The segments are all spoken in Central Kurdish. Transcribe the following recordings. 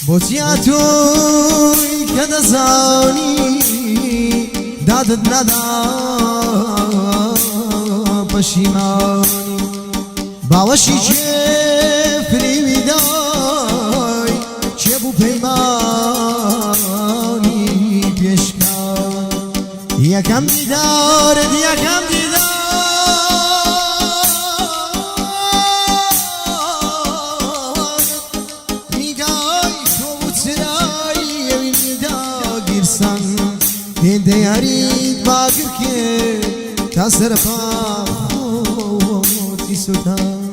بوتياتوي كذا زاني دادت ندا بشيماني باوشي شفري وداي شبو بيماني بيشكان يا كم دار يا كم دار هنده یارید باگر که تا سرپا خوتی سوتان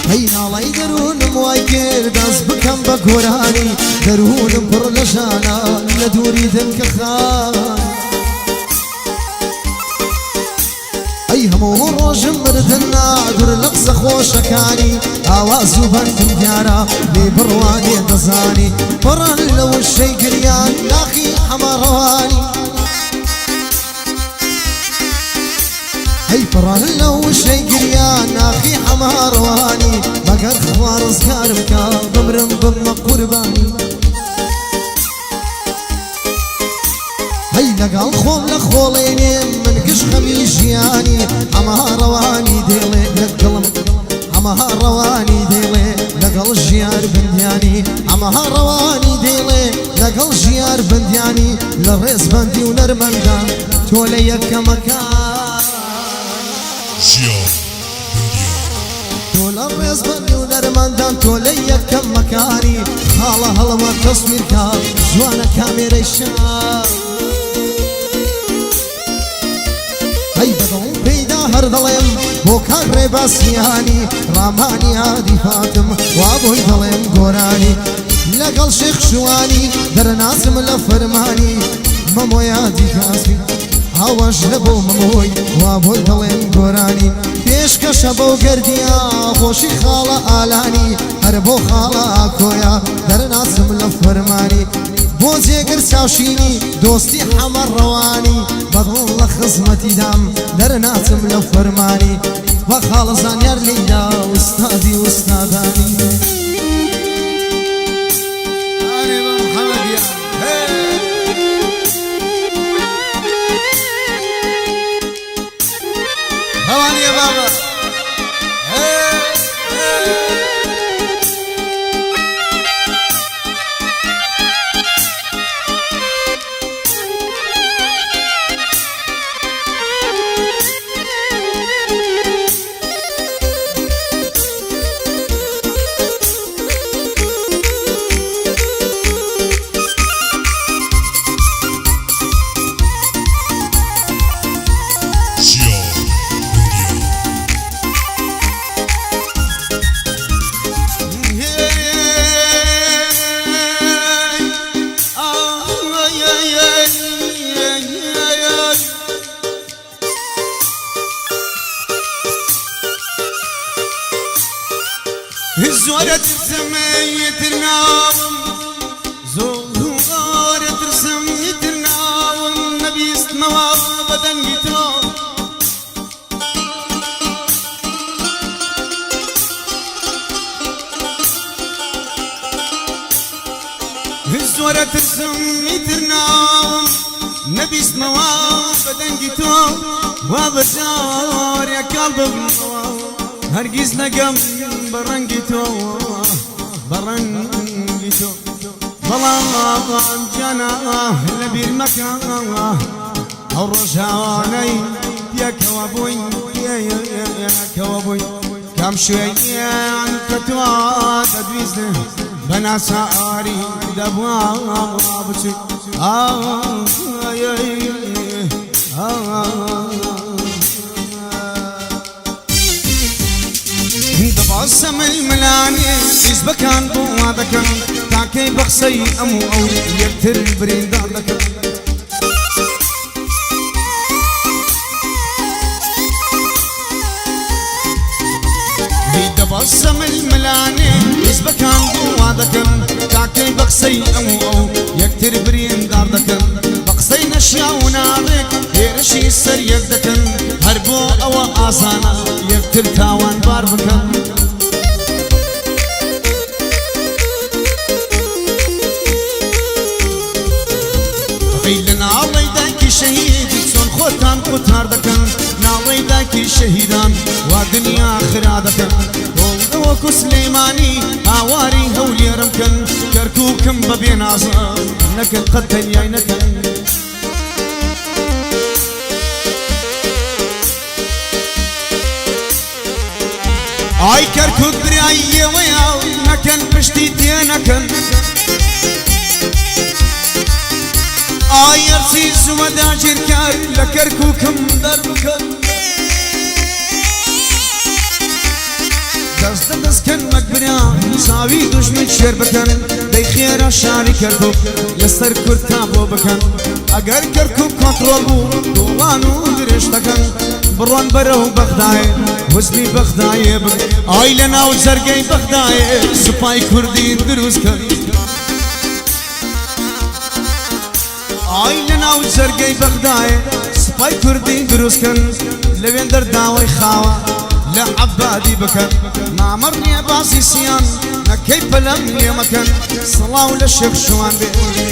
هی نالای درونم وای کرد از بکم بگورانی درونم پر لجانا لدوری دم که خان أي همو روجم مردنا در لقز خوشكاني آوازو بندم ديارا لي برواني دزاني بران لو الشي قريان لاخي حمرواني هي بران لو الشي قريان لاخي حمرواني بقر خوار صغار بكا بمرم بم قرباني هي لقال خول لخوليني من قش خميجياني عمها رواني ديلي لقلم عمها رواني ديلي لقل جيار بندياني عمها رواني ديلي لقل جيار بندياني للريس بندي ونرمندان تولي يك مكان تول الريس بندي ونرمندان تولي يك مكاني خاله هلا ما تصوير كا جوانا كاميرا الشام هی بدون پیدا هر دلم بو کار باسیانی رامانی عادی فاتم و ابوی دلم گورانی لقل شیخ شوانی در ناسم لفرمانی مموی عادی کاسی هواش لبو مموی و ابوی دلم گورانی پیش کشبو گردیا خوشی خاله آلانی هر بو خاله کویا در ناسم لفرمانی بو زيقر ساوشيني دوستي حمر رواني بضل خزمتي دام در ناسم لفرماني وخالصان يار ليدا واستاذي واستاذاني أنا محمد يا رواني يا بابا زورة ترسم يترناوم زورة ترسم يترناوم نبي اسمه بدن يترام زورة ترسم يترناوم نبي اسمه بدن يترام وابشار يا قلب هرقز نقم برنگی تو ظلام جنا لبير مكان او رجعاني يا كوابوي يا كوابوي كم شوية عن كتوى تدويزني بنا ساري دبوا بشي دباسم الملاني إزبكان بوادكن تاكي بخسي أمو أو يكتر بريدادكن دباسم الملاني إزبكان بوادكن تاكي بخسي أمو أو يكتر بريدادكن أشياء ونابك هيرشي سر يقدكن هربو أو آسانا يقتل تاوان باربكن قيل ناڵی دایکی شەهیدی چۆن خۆتان قوتار دەکەن ناڵی دایکی شەهیدان وا دنیا خرا دەکەن وەکو سلەیمانی ئاواری هەولێرم کەن کەرکووکم بە بێنازم نەکەن قەت تەنیای نەکەن ئای کەرکووک برایی ئێوەیە نەکەن پشتی تێ نەکەن ئایەرچی زووەدا ژێرکار لە کەرکووکم دەربکەن دەستە دەستکەن مەکبرا چاوی دوژمن شێر بکەن دەی خێرە شاری کەرکووک لەسەر کورد تا بۆ بکەن ئەگەر کەرکووک کۆنتڕۆڵ بوو دووڵان و درێژ دەکەن بڕۆن بەرەو بەغدایە وزنی بەغدایە بکەن ئای لە ناو جەرگەی بەغدایە سوپای کوردی دروستکەن ئای لە ناو جەرگەی بەغدایە سوپای کوردی دروستکەن لەوێن دەرداوای خاوە لە عەبادی بکەن مامەڕ نییە باسی سیان نەکەی پەلەم لێ مەکەن سڵاو لە شێخ شوان بێ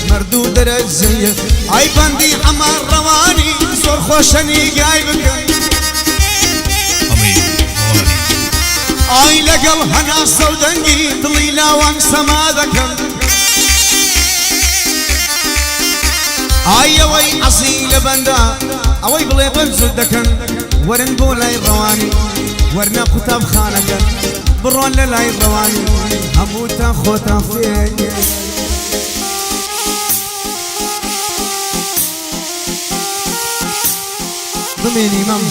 مەردوو دەرەجەیە ئای بەندی عەمار ڕەوانی زۆر خۆشە نیگای بکەن ئای لەگەڵ هەناسە و دەنگی دڵی لاوان سەما دەکەن ئای ئەوەی عەزی لە بەندا ئەوەی بڵێ بەرزت دەکەن وەرن بۆ لای ڕەوانی وەرنە قوتابخانەکەن بڕۆن لە لای ڕەوانی هەمووتان خۆتان فێر بمێنی مەم